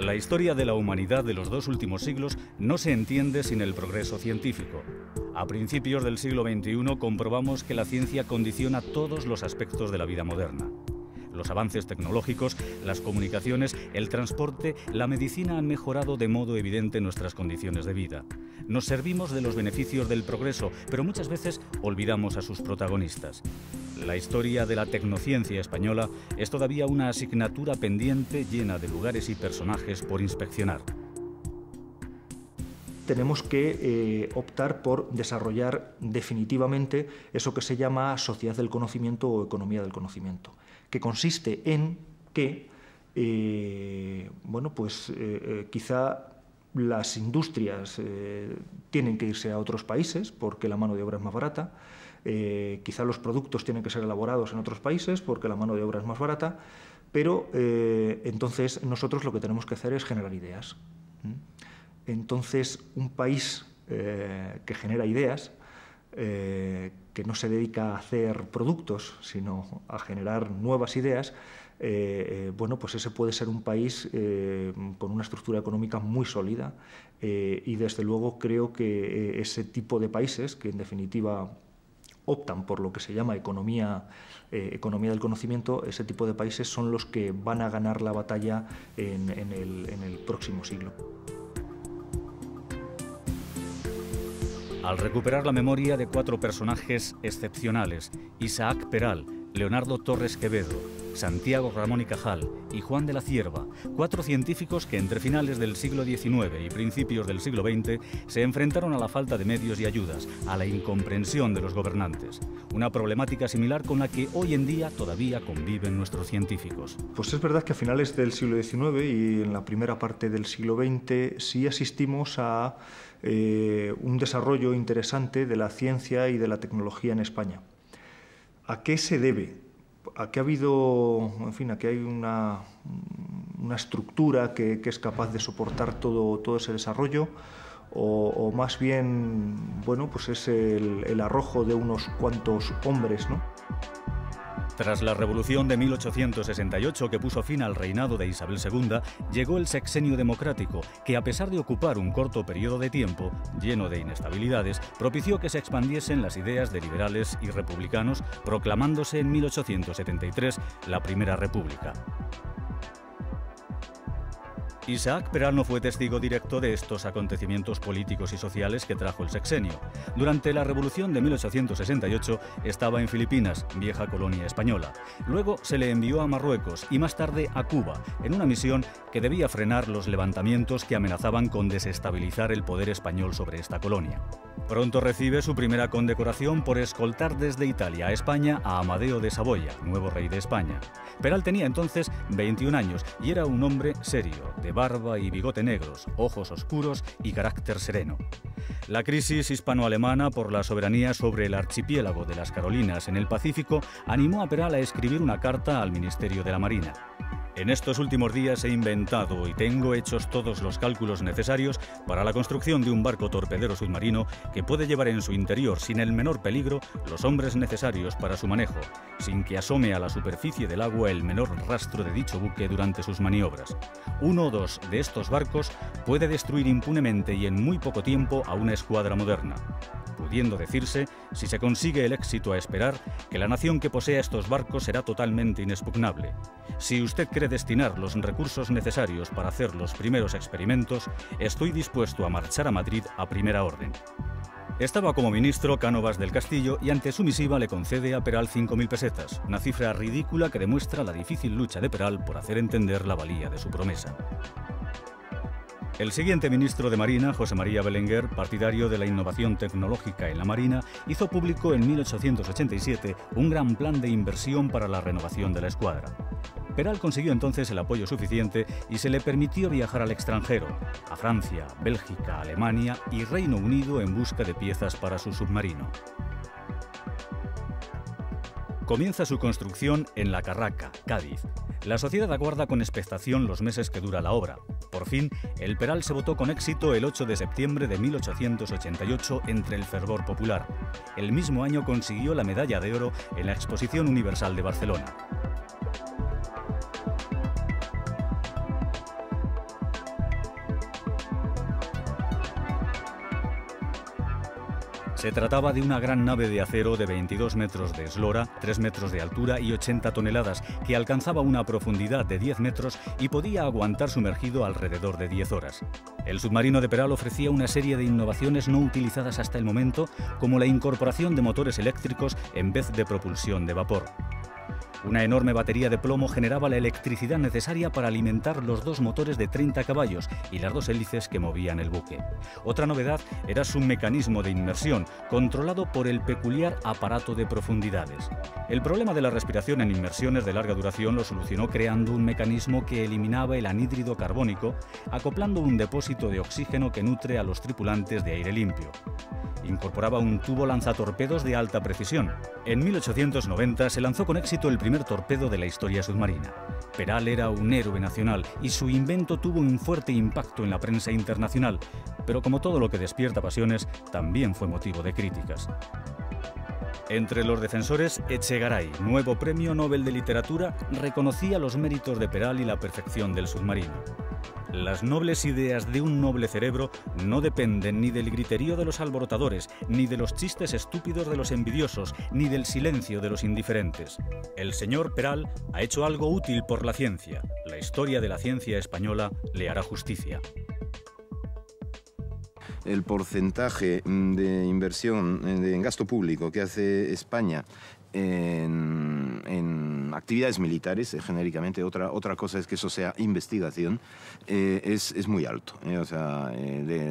La historia de la humanidad de los dos últimos siglos no se entiende sin el progreso científico. A principios del siglo XXI comprobamos que la ciencia condiciona todos los aspectos de la vida moderna. Los avances tecnológicos, las comunicaciones, el transporte, la medicina han mejorado de modo evidente nuestras condiciones de vida. Nos servimos de los beneficios del progreso, pero muchas veces olvidamos a sus protagonistas. La historia de la tecnociencia española es todavía una asignatura pendiente llena de lugares y personajes por inspeccionar. Tenemos que optar por desarrollar definitivamente eso que se llama sociedad del conocimiento o economía del conocimiento, que consiste en que quizá las industrias tienen que irse a otros países porque la mano de obra es más barata, quizá los productos tienen que ser elaborados en otros países porque la mano de obra es más barata, pero entonces nosotros lo que tenemos que hacer es generar ideas. Entonces, un país que genera ideas, que no se dedica a hacer productos, sino a generar nuevas ideas, pues ese puede ser un país con una estructura económica muy sólida y desde luego creo que ese tipo de países, que en definitiva optan por lo que se llama economía del conocimiento, ese tipo de países son los que van a ganar la batalla en el próximo siglo. Al recuperar la memoria de cuatro personajes excepcionales, Isaac Peral, Leonardo Torres Quevedo, Santiago Ramón y Cajal y Juan de la Cierva, cuatro científicos que entre finales del siglo XIX y principios del siglo XX se enfrentaron a la falta de medios y ayudas, a la incomprensión de los gobernantes, una problemática similar con la que hoy en día todavía conviven nuestros científicos. Pues es verdad que a finales del siglo XIX y en la primera parte del siglo XX sí asistimos a un desarrollo interesante de la ciencia y de la tecnología en España. ¿A qué se debe? ¿A qué ha habido, a qué hay una estructura que es capaz de soportar todo ese desarrollo? O más bien, pues es el arrojo de unos cuantos hombres, ¿no? Tras la Revolución de 1868, que puso fin al reinado de Isabel II, llegó el sexenio democrático, que a pesar de ocupar un corto periodo de tiempo, lleno de inestabilidades, propició que se expandiesen las ideas de liberales y republicanos, proclamándose en 1873 la Primera República. Isaac Peral no fue testigo directo de estos acontecimientos políticos y sociales que trajo el sexenio. Durante la Revolución de 1868 estaba en Filipinas, vieja colonia española. Luego se le envió a Marruecos y más tarde a Cuba, en una misión que debía frenar los levantamientos que amenazaban con desestabilizar el poder español sobre esta colonia. Pronto recibe su primera condecoración por escoltar desde Italia a España a Amadeo de Saboya, nuevo rey de España. Peral tenía entonces 21 años y era un hombre serio, de barba y bigote negros, ojos oscuros y carácter sereno. La crisis hispano-alemana por la soberanía sobre el archipiélago de las Carolinas en el Pacífico animó a Peral a escribir una carta al Ministerio de la Marina. En estos últimos días he inventado y tengo hechos todos los cálculos necesarios para la construcción de un barco torpedero submarino que puede llevar en su interior sin el menor peligro los hombres necesarios para su manejo, sin que asome a la superficie del agua el menor rastro de dicho buque durante sus maniobras. Uno o dos de estos barcos puede destruir impunemente y en muy poco tiempo a una escuadra moderna, pudiendo decirse, si se consigue el éxito a esperar, que la nación que posea estos barcos será totalmente inexpugnable. Si usted cree destinar los recursos necesarios para hacer los primeros experimentos, estoy dispuesto a marchar a Madrid a primera orden. Estaba como ministro Cánovas del Castillo y ante su misiva le concede a Peral 5.000 pesetas, una cifra ridícula que demuestra la difícil lucha de Peral por hacer entender la valía de su promesa. El siguiente ministro de Marina, José María Belenguer, partidario de la innovación tecnológica en la Marina, hizo público en 1887 un gran plan de inversión para la renovación de la escuadra. Peral consiguió entonces el apoyo suficiente y se le permitió viajar al extranjero, a Francia, Bélgica, Alemania y Reino Unido en busca de piezas para su submarino. Comienza su construcción en La Carraca, Cádiz. La sociedad aguarda con expectación los meses que dura la obra. Por fin, el Peral se votó con éxito el 8 de septiembre de 1888 entre el fervor popular. El mismo año consiguió la medalla de oro en la Exposición Universal de Barcelona. Se trataba de una gran nave de acero de 22 metros de eslora, 3 metros de altura y 80 toneladas, que alcanzaba una profundidad de 10 metros y podía aguantar sumergido alrededor de 10 horas. El submarino de Peral ofrecía una serie de innovaciones no utilizadas hasta el momento, como la incorporación de motores eléctricos en vez de propulsión de vapor. Una enorme batería de plomo generaba la electricidad necesaria para alimentar los dos motores de 30 caballos y las dos hélices que movían el buque. Otra novedad era su mecanismo de inmersión, controlado por el peculiar aparato de profundidades. El problema de la respiración en inmersiones de larga duración lo solucionó creando un mecanismo que eliminaba el anhídrido carbónico, acoplando un depósito de oxígeno que nutre a los tripulantes de aire limpio. Incorporaba un tubo lanzatorpedos de alta precisión. En 1890 se lanzó con éxito el primer torpedo de la historia submarina. Peral era un héroe nacional y su invento tuvo un fuerte impacto en la prensa internacional, pero como todo lo que despierta pasiones, también fue motivo de críticas. Entre los defensores, Echegaray, nuevo Premio Nobel de Literatura, reconocía los méritos de Peral y la perfección del submarino. Las nobles ideas de un noble cerebro no dependen ni del griterío de los alborotadores, ni de los chistes estúpidos de los envidiosos, ni del silencio de los indiferentes. El señor Peral ha hecho algo útil por la ciencia. La historia de la ciencia española le hará justicia. El porcentaje de inversión en gasto público que hace España en actividades militares, genéricamente, otra cosa es que eso sea investigación, es muy alto. O sea,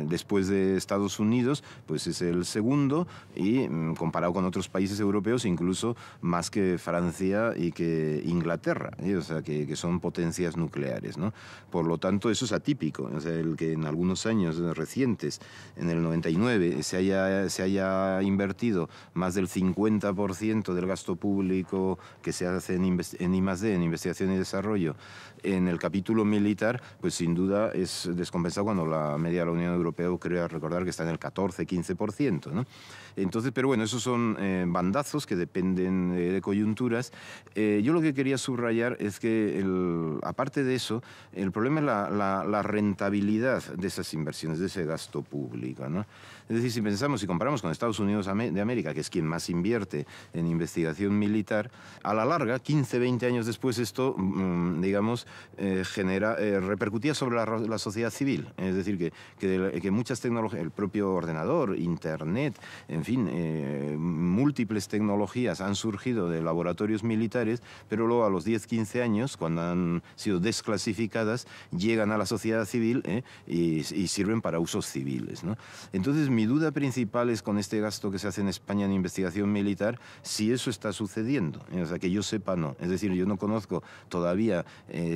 después de Estados Unidos, pues es el segundo y comparado con otros países europeos, incluso más que Francia y que Inglaterra, o sea, que son potencias nucleares, ¿no? Por lo tanto, eso es atípico. O sea, el que en algunos años recientes, en el 99, se haya invertido más del 50% del gasto público que se hace en I+D, en investigación y desarrollo, en el capítulo militar, pues sin duda es descompensado cuando la media de la Unión Europea, creo recordar que está en el 14-15%, ¿no? Entonces, pero bueno, esos son bandazos que dependen de coyunturas. Yo lo que quería subrayar es que, aparte de eso, el problema es la rentabilidad de esas inversiones, de ese gasto público, ¿no? Es decir, si pensamos, si comparamos con Estados Unidos de América, que es quien más invierte en investigación militar, a la larga, 15-20 años después, esto, digamos, repercutía sobre la sociedad civil. Es decir, que muchas tecnologías, el propio ordenador, Internet, en fin, múltiples tecnologías han surgido de laboratorios militares, pero luego a los 10-15 años, cuando han sido desclasificadas, llegan a la sociedad civil y sirven para usos civiles, ¿no? Entonces, mi duda principal es con este gasto que se hace en España en investigación militar, si eso está sucediendo. O sea, que yo sepa, no. Es decir, yo no conozco todavía,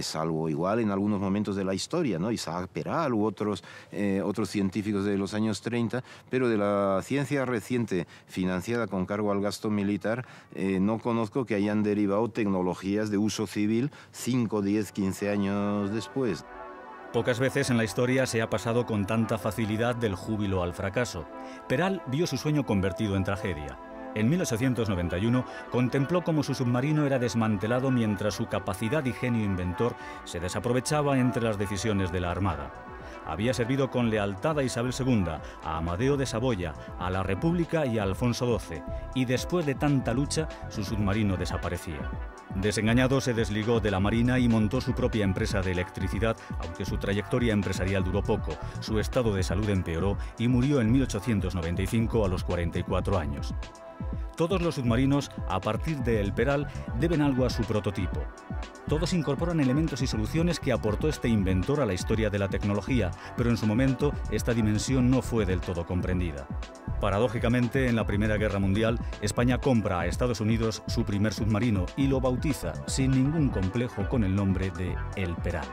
salvo igual en algunos momentos de la historia, ¿no? Isaac Peral u otros científicos de los años 30, pero de la ciencia reciente financiada con cargo al gasto militar, no conozco que hayan derivado tecnologías de uso civil 5, 10, 15 años después. Pocas veces en la historia se ha pasado con tanta facilidad del júbilo al fracaso. Peral vio su sueño convertido en tragedia. En 1891 contempló cómo su submarino era desmantelado mientras su capacidad y genio inventor se desaprovechaba entre las decisiones de la Armada. Había servido con lealtad a Isabel II, a Amadeo de Saboya, a la República y a Alfonso XII, y después de tanta lucha, su submarino desaparecía. Desengañado, se desligó de la Marina y montó su propia empresa de electricidad, aunque su trayectoria empresarial duró poco. Su estado de salud empeoró y murió en 1895 a los 44 años. Todos los submarinos, a partir de El Peral, deben algo a su prototipo. Todos incorporan elementos y soluciones que aportó este inventor a la historia de la tecnología, pero en su momento esta dimensión no fue del todo comprendida. Paradójicamente, en la Primera Guerra Mundial, España compra a Estados Unidos su primer submarino y lo bautiza, sin ningún complejo, con el nombre de El Peral.